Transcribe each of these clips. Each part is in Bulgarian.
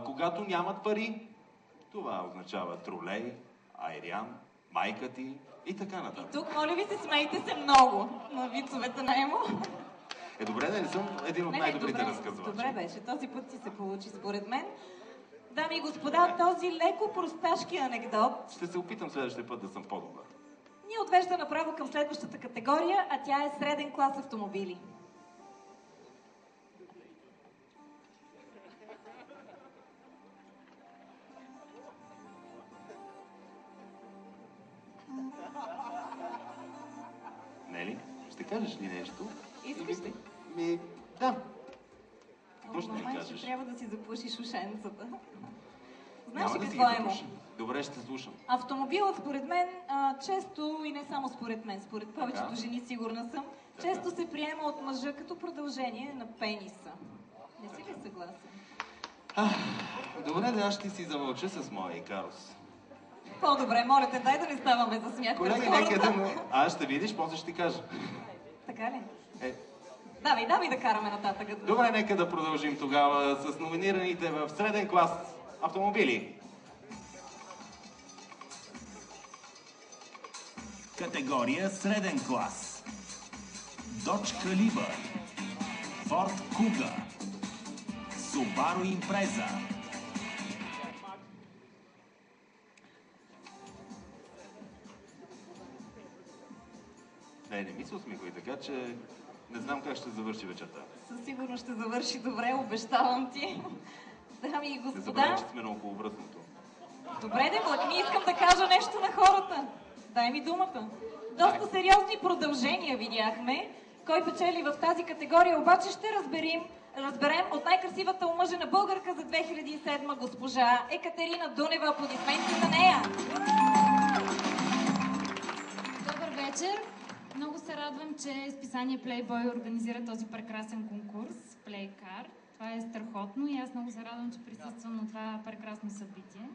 Когато нямат пари, това означава тролей, айрян, майка ти и така нататък. И тук, моля ви се, смейте се много на вицовете на Емо. Добре, да не съм един от най-добрите разказвачи. Добре беше, този път си се получи според мен. Дами и господа, този леко просташки анекдот... Ще се опитам следващия път да съм по-добър. Ни отвежда направо към следващата категория, а тя е среден клас автомобили. Нели? Ще кажеш ли нещо? Искаш ли? Да. Какво ще ми кажеш? Ще трябва да си запушиш ушенцата. Знаеш ли какво е, Емо? Добре, ще слушам. Автомобилът, според мен, често, и не само според мен, според повечето жени, сигурна съм, често се приема от мъжа като продължение на пениса. Не си ли съгласен? Добре, да аз ще си замълча с моя Икарус. По-добре, моля те, дай да не ставаме за смях. Колеги, нека да... ще видиш, после ще ти кажа. Така ли? Давай да караме нататък. Добре, нека да продължим тогава с номинираните в среден клас автомобили. Категория среден клас. Dodge Caliber, Ford Kuga, Subaru Impreza. Не ми се усмихвай, така че не знам как ще завърши вечерта. Със сигурност ще завърши добре, обещавам ти. Дами и господа... Не забравяй, че сме на околовръстното. Добре, млъкни, искам да кажа нещо на хората. Дай ми думата. Доста сериозни продължения видяхме. Кой печели в тази категория, обаче ще разберем от най-красивата омъжена българка за 2007 госпожа Екатерина Дунева. Аплодисменти за нея! Добър вечер! Много се радвам, че списание Playboy организира този прекрасен конкурс Playcar. Това е страхотно и аз много се радвам, че присъствам на това прекрасно събитие.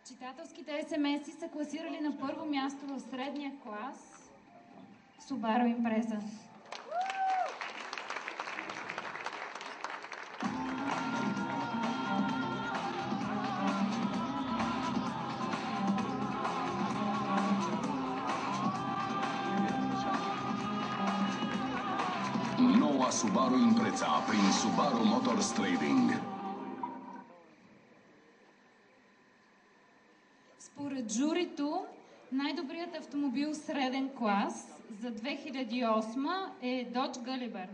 Читателските СМС-и са класирали на първо място в средния клас Subaru Impreza. Noua Subaru Impreza prin Subaru Motors Trading. Според журито, най-добрият автомобил среден клас за 2008 е Dodge Caliber.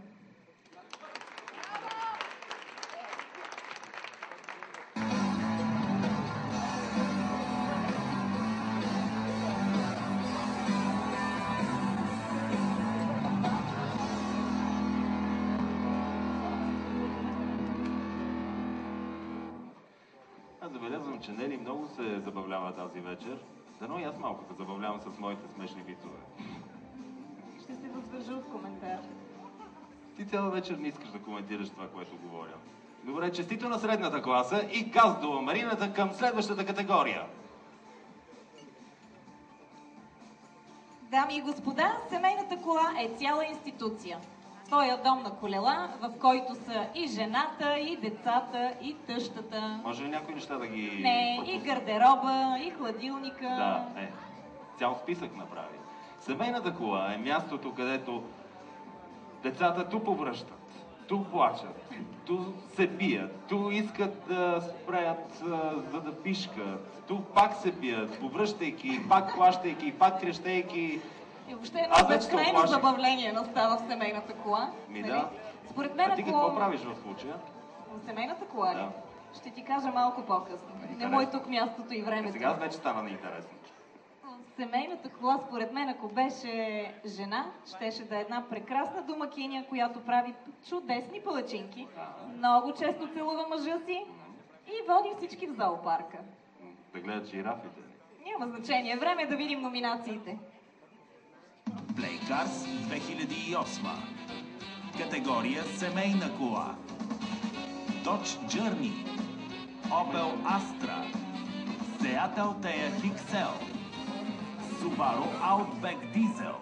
Аз забелязвам, че Нели много се забавлява тази вечер. Дано и аз малко се забавлявам с моите смешни вицове. Ще се въздържа от коментар. Ти цяла вечер не искаш да коментираш това, което говоря. Добре, честито на средната класа и каздова Марината към следващата категория. Дами и господа, семейната кола е цяла институция. Твоя дом на колела, в който са и жената, и децата, и тъщата. Може ли някои неща да ги... Не, и гардероба, и хладилника. Да, цял списък направи. Семейната кола е мястото, където децата ту повръщат, ту плачат, ту се бият, ту искат да спреят, за да пишкат, ту пак се бият, повръщайки, пак плащайки, пак крещейки. И въобще едно безкрайно забавление настава в семейната кола. Да. Според мен, ти какво правиш в случая? В семейната кола ли? Да. Ще ти кажа малко по-късно. Не му е тук мястото и времето. Сега вече стана неинтересно. Семейната кола, според мен, ако беше жена, щеше да е една прекрасна домакиня, която прави чудесни палачинки, много често целува мъжа си и води всички в зоопарка. Да гледат жирафите. Няма значение. Време е да видим номинациите. Playcars 2008. Категория семейна кола. Dodge Journey, Opel Astra, Seat Altea XL, Subaru Outback Diesel,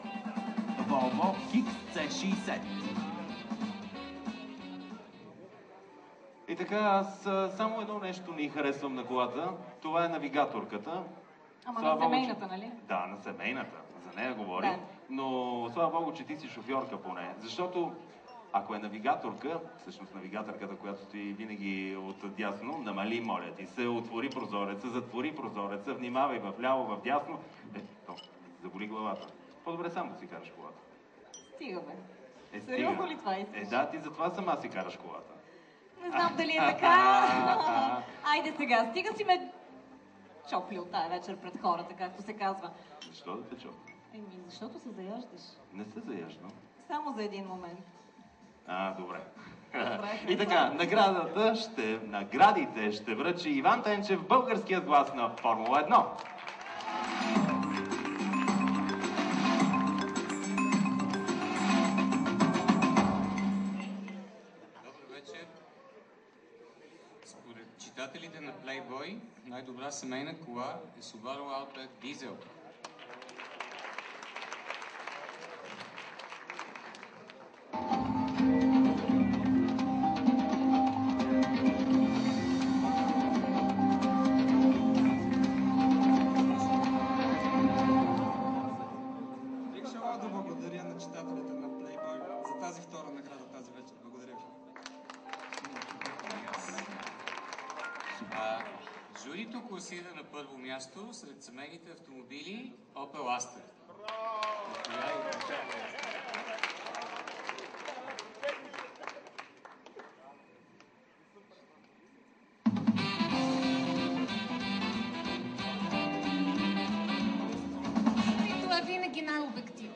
Volvo XC60. И така, аз само едно нещо ни харесвам на колата. Това е навигаторката. Ама Слава на Богу, семейната, нали? Да, на семейната. За нея говорим. Да. Но слава Богу, че ти си шофьорка поне. Защото ако е навигаторка, всъщност навигаторката, която стои винаги от дясно, намали, моля ти се, отвори прозореца, затвори прозореца, внимавай в ляво, в дясно. Заболи главата. По-добре сам да си караш колата. Стига, бе. Стига. Сериозно ли това искаш? Да, ти затова сама си караш колата. Не знам дали е така. Айде сега, стига си ме чоплил тая вечер пред хората, както се казва. Защо да те чопля? Защото се заяждаш. Не се заяждам. Само за един момент. Добре. Добре. И така, наградите ще връчи Иван Тенчев, българският глас на Формула 1. Добър вечер. Според читателите на Playboy, най-добра семейна кола е Subaru Outback Diesel. Бих желал да благодаря на читателите на Playboy за тази втора награда тази вечер. Благодаря ви. Журито класира на първо място сред семейните автомобили Opel Astra. И това винаги най-обективно.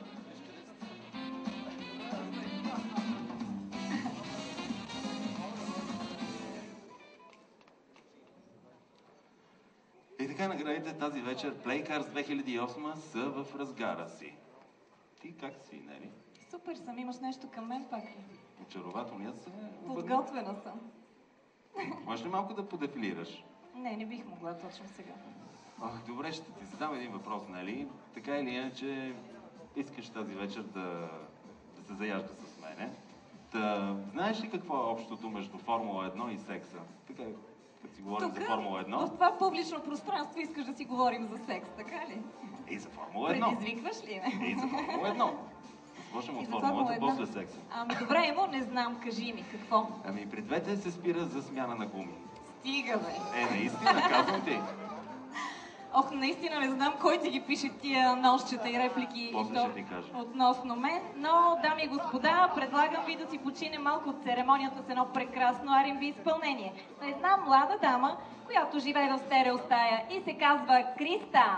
И така, наградите тази вечер Playcars 2008 са в разгара си. Ти как си, Нели? Супер съм, имаш нещо към мен пак ли? Очарователният се Подготвена съм. Можеш ли малко да подефилираш? Не бих могла точно сега. Добре, ще ти задам един въпрос, нали? Така или иначе, искаш тази вечер да се заяжда с мене. Знаеш ли какво е общото между Формула 1 и секса? Така, като си говорим за Формула 1. В това публично пространство искаш да си говорим за секс, така ли? И за Формула 1. Предизвикваш ли ме? И за Формула 1. Започнем от И за формулата, Формула 1. после секса. Добре, Емо, не знам, кажи ми, какво? При двете се спира за смяна на гуми. Стига, бе. Наистина, казвам ти. Наистина не знам кой ти ги пише тия нощчета и реплики После ще ти кажа. Относно мен, но, дами и господа, предлагам ви да си почине малко от церемонията с едно прекрасно R&B изпълнение на една млада дама, която живее в стереостая и се казва Криста.